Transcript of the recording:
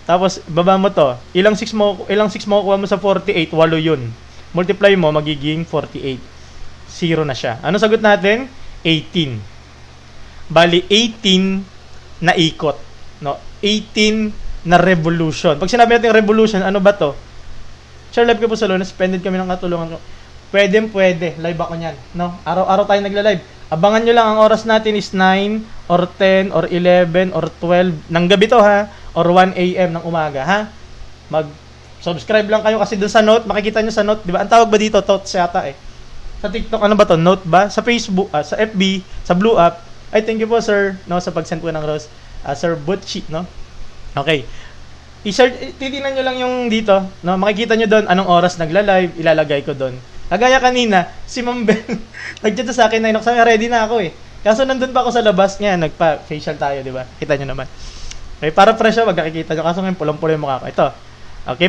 Tapos, baba mo to. Ilang 6 mo kuha mo sa 48, 8 yun. Multiply mo, magiging 48. 0 na siya. Ano sagot natin? 18. Bali, 18 na ikot. No? 18 na revolution. Pag sinabi natin revolution, ano ba to? Share live ko po sa Luna. Suspended kami ng katulungan ko. Pwede. Live ako niyan. No? Araw-araw tayo nagla-live. Abangan nyo lang, ang oras natin is 9 or 10 or 11 or 12 ng gabi to ha, or 1 AM ng umaga ha. Mag-subscribe lang kayo kasi dun sa note, makikita nyo sa note, di ba? Ang tawag ba dito? Thoughts yata eh. Sa TikTok, ano ba to? Note ba? Sa Facebook, sa FB, sa Blue App. Ay, thank you po sir, no, sa pag-send po ng rose. Sir Butchie, no? Okay. I-share, titingnan nyo lang yung dito, no? Makikita nyo doon anong oras nagla-live, ilalagay ko doon. Kagaya kanina, si Ma'am Ben, nag-chat sa akin, 9 o'clock, ready na ako eh. Kaso nandun pa ako sa labas niya, nagpa-facial tayo, di ba? Kita nyo naman. Okay, para fresh wag nakikita nyo. Kaso ngayon, pulang-pula yung mukha ko. Ito. Okay.